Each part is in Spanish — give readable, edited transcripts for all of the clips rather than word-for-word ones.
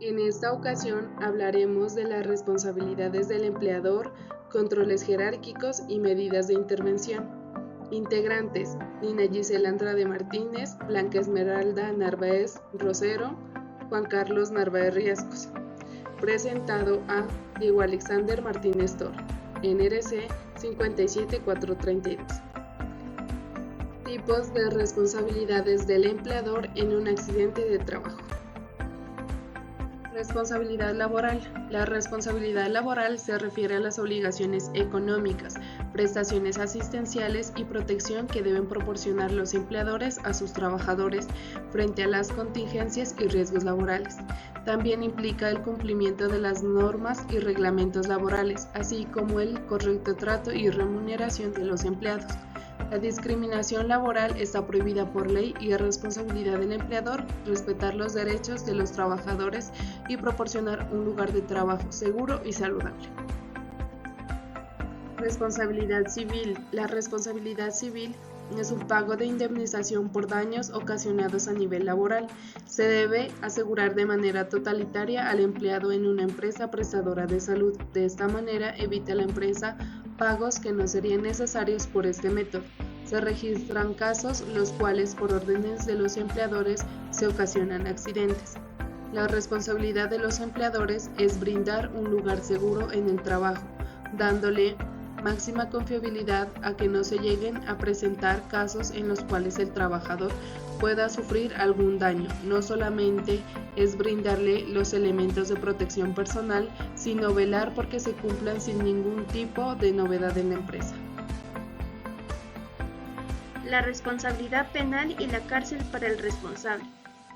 En esta ocasión hablaremos de las responsabilidades del empleador, controles jerárquicos y medidas de intervención. Integrantes: Nina Gisela Andrade Martínez, Blanca Esmeralda Narváez Rosero, Juan Carlos Narváez Riascos. Presentado a Diego Alexander Martínez Tor, NRC 57432. Tipos de responsabilidades del empleador en un accidente de trabajo. Responsabilidad laboral. La responsabilidad laboral se refiere a las obligaciones económicas, prestaciones asistenciales y protección que deben proporcionar los empleadores a sus trabajadores frente a las contingencias y riesgos laborales. También implica el cumplimiento de las normas y reglamentos laborales, así como el correcto trato y remuneración de los empleados. La discriminación laboral está prohibida por ley y es responsabilidad del empleador respetar los derechos de los trabajadores y proporcionar un lugar de trabajo seguro y saludable. Responsabilidad civil. La responsabilidad civil es un pago de indemnización por daños ocasionados a nivel laboral. Se debe asegurar de manera totalitaria al empleado en una empresa prestadora de salud. De esta manera evita la empresa pagos que no serían necesarios por este método. Se registran casos los cuales por órdenes de los empleadores se ocasionan accidentes. La responsabilidad de los empleadores es brindar un lugar seguro en el trabajo, dándole máxima confiabilidad a que no se lleguen a presentar casos en los cuales el trabajador pueda sufrir algún daño. No solamente es brindarle los elementos de protección personal, sino velar porque se cumplan sin ningún tipo de novedad en la empresa. La responsabilidad penal y la cárcel para el responsable.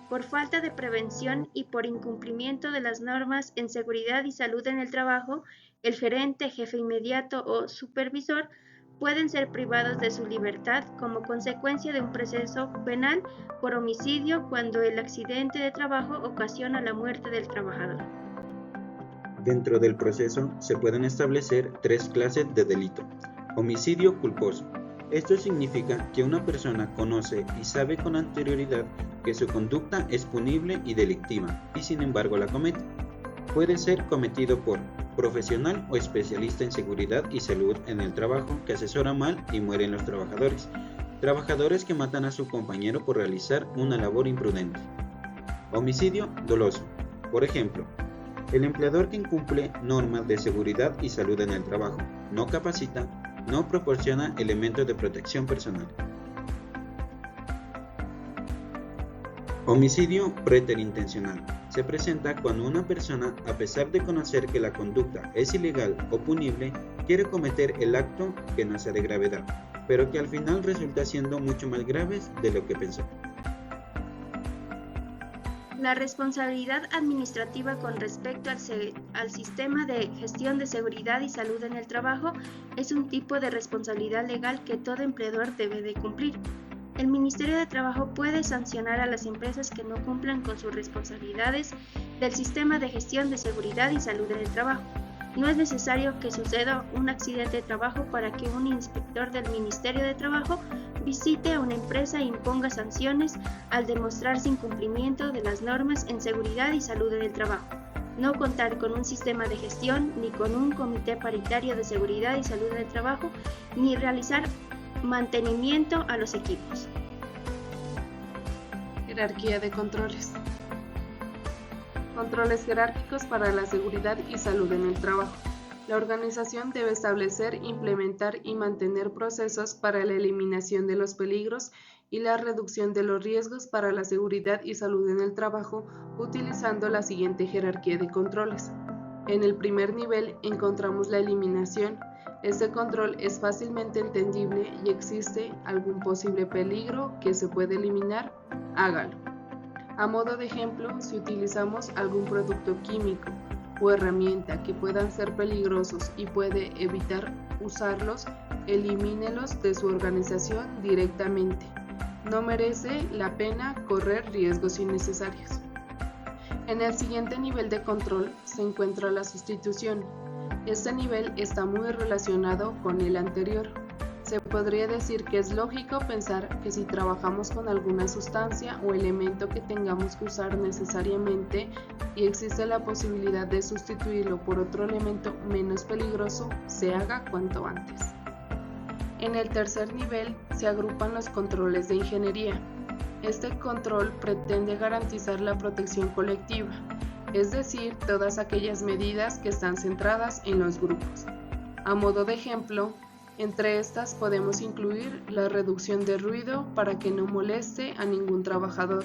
Por falta de prevención y por incumplimiento de las normas en seguridad y salud en el trabajo, el gerente, jefe inmediato o supervisor pueden ser privados de su libertad como consecuencia de un proceso penal por homicidio cuando el accidente de trabajo ocasiona la muerte del trabajador. Dentro del proceso se pueden establecer tres clases de delito. Homicidio culposo. Esto significa que una persona conoce y sabe con anterioridad que su conducta es punible y delictiva y sin embargo la comete. Puede ser cometido por profesional o especialista en seguridad y salud en el trabajo que asesora mal y mueren los trabajadores. Trabajadores que matan a su compañero por realizar una labor imprudente. Homicidio doloso. Por ejemplo, el empleador que incumple normas de seguridad y salud en el trabajo, no capacita, no proporciona elementos de protección personal. Homicidio preterintencional. Se presenta cuando una persona, a pesar de conocer que la conducta es ilegal o punible, quiere cometer el acto que no sea de gravedad, pero que al final resulta siendo mucho más grave de lo que pensó. La responsabilidad administrativa con respecto al sistema de gestión de seguridad y salud en el trabajo es un tipo de responsabilidad legal que todo empleador debe de cumplir. El Ministerio de Trabajo puede sancionar a las empresas que no cumplan con sus responsabilidades del sistema de gestión de seguridad y salud en el trabajo. No es necesario que suceda un accidente de trabajo para que un inspector del Ministerio de Trabajo visite a una empresa e imponga sanciones al demostrarse incumplimiento de las normas en seguridad y salud en el trabajo. No contar con un sistema de gestión, ni con un comité paritario de seguridad y salud en el trabajo, ni realizar mantenimiento a los equipos. Jerarquía de controles. Controles jerárquicos para la seguridad y salud en el trabajo. La organización debe establecer, implementar y mantener procesos para la eliminación de los peligros y la reducción de los riesgos para la seguridad y salud en el trabajo utilizando la siguiente jerarquía de controles. En el primer nivel encontramos la eliminación. Este control es fácilmente entendible y existe algún posible peligro que se puede eliminar, hágalo. A modo de ejemplo, si utilizamos algún producto químico o herramienta que puedan ser peligrosos y puede evitar usarlos, elimínelos de su organización directamente. No merece la pena correr riesgos innecesarios. En el siguiente nivel de control se encuentra la sustitución. Este nivel está muy relacionado con el anterior. Se podría decir que es lógico pensar que si trabajamos con alguna sustancia o elemento que tengamos que usar necesariamente y existe la posibilidad de sustituirlo por otro elemento menos peligroso, se haga cuanto antes. En el tercer nivel se agrupan los controles de ingeniería. Este control pretende garantizar la protección colectiva, es decir, todas aquellas medidas que están centradas en los grupos. A modo de ejemplo, entre estas podemos incluir la reducción de ruido para que no moleste a ningún trabajador,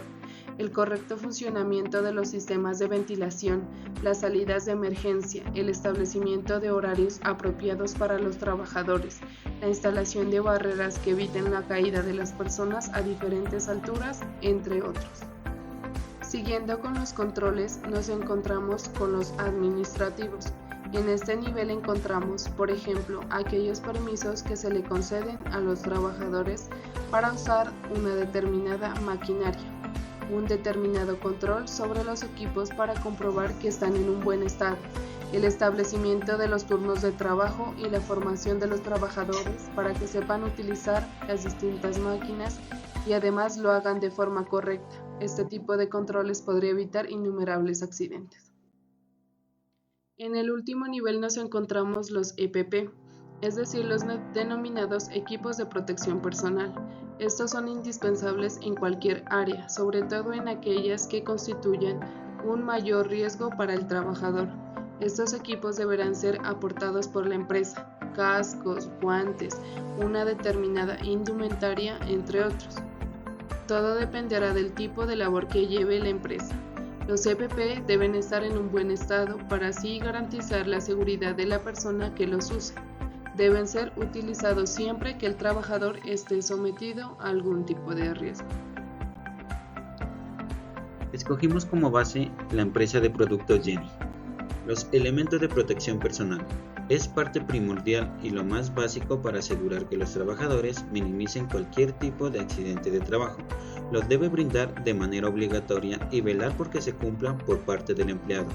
el correcto funcionamiento de los sistemas de ventilación, las salidas de emergencia, el establecimiento de horarios apropiados para los trabajadores, la instalación de barreras que eviten la caída de las personas a diferentes alturas, entre otros. Siguiendo con los controles, nos encontramos con los administrativos. En este nivel encontramos, por ejemplo, aquellos permisos que se le conceden a los trabajadores para usar una determinada maquinaria, un determinado control sobre los equipos para comprobar que están en un buen estado, el establecimiento de los turnos de trabajo y la formación de los trabajadores para que sepan utilizar las distintas máquinas y además lo hagan de forma correcta. Este tipo de controles podría evitar innumerables accidentes. En el último nivel nos encontramos los EPP, es decir, los denominados equipos de protección personal. Estos son indispensables en cualquier área, sobre todo en aquellas que constituyan un mayor riesgo para el trabajador. Estos equipos deberán ser aportados por la empresa, cascos, guantes, una determinada indumentaria, entre otros. Todo dependerá del tipo de labor que lleve la empresa. Los EPP deben estar en un buen estado para así garantizar la seguridad de la persona que los usa. Deben ser utilizados siempre que el trabajador esté sometido a algún tipo de riesgo. Escogimos como base la empresa de productos Jenny. Los elementos de protección personal es parte primordial y lo más básico para asegurar que los trabajadores minimicen cualquier tipo de accidente de trabajo. Los debe brindar de manera obligatoria y velar porque se cumplan por parte del empleado.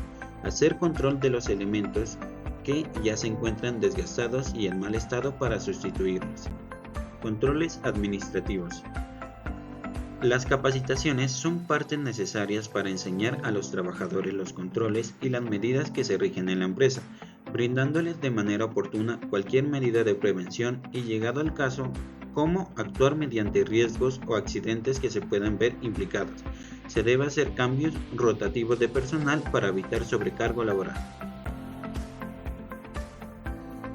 Hacer control de los elementos que ya se encuentran desgastados y en mal estado para sustituirlos. Controles administrativos. Las capacitaciones son partes necesarias para enseñar a los trabajadores los controles y las medidas que se rigen en la empresa, brindándoles de manera oportuna cualquier medida de prevención y, llegado al caso, cómo actuar mediante riesgos o accidentes que se puedan ver implicados. Se debe hacer cambios rotativos de personal para evitar sobrecargo laboral.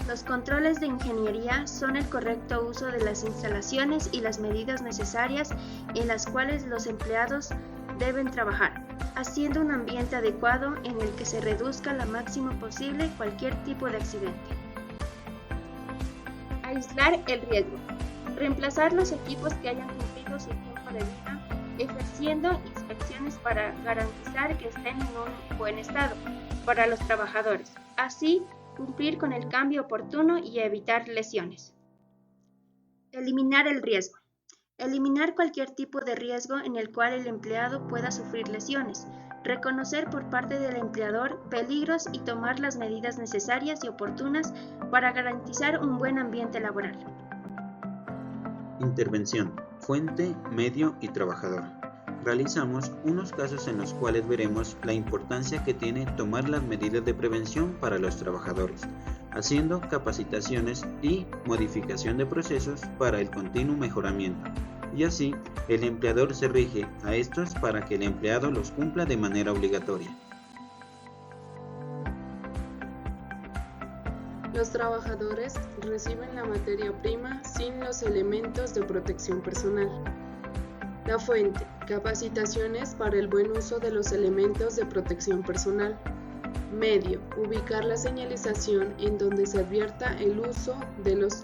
Los controles de ingeniería son el correcto uso de las instalaciones y las medidas necesarias en las cuales los empleados deben trabajar, haciendo un ambiente adecuado en el que se reduzca lo máximo posible cualquier tipo de accidente. Aislar el riesgo. Reemplazar los equipos que hayan cumplido su tiempo de vida, ejerciendo inspecciones para garantizar que estén en un buen estado para los trabajadores. Así, cumplir con el cambio oportuno y evitar lesiones. Eliminar el riesgo. Eliminar cualquier tipo de riesgo en el cual el empleado pueda sufrir lesiones. Reconocer por parte del empleador peligros y tomar las medidas necesarias y oportunas para garantizar un buen ambiente laboral. Intervención, fuente, medio y trabajador. Realizamos unos casos en los cuales veremos la importancia que tiene tomar las medidas de prevención para los trabajadores, haciendo capacitaciones y modificación de procesos para el continuo mejoramiento. Y así, el empleador se rige a estos para que el empleado los cumpla de manera obligatoria. Los trabajadores reciben la materia prima sin los elementos de protección personal. La fuente, capacitaciones para el buen uso de los elementos de protección personal. Medio, ubicar la señalización en donde se advierta el uso de los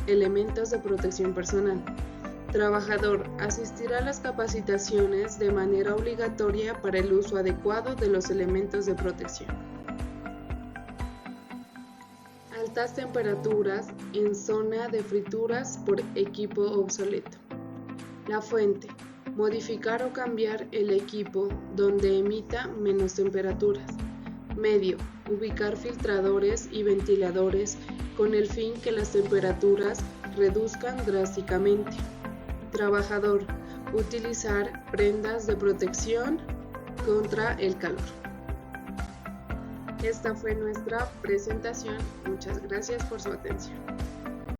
elementos de protección personal. Trabajador, asistir a las capacitaciones de manera obligatoria para el uso adecuado de los elementos de protección. Altas temperaturas en zona de frituras por equipo obsoleto. La fuente, modificar o cambiar el equipo donde emita menos temperaturas. Medio, ubicar filtradores y ventiladores con el fin que las temperaturas reduzcan drásticamente. Trabajador, utilizar prendas de protección contra el calor. Esta fue nuestra presentación. Muchas gracias por su atención.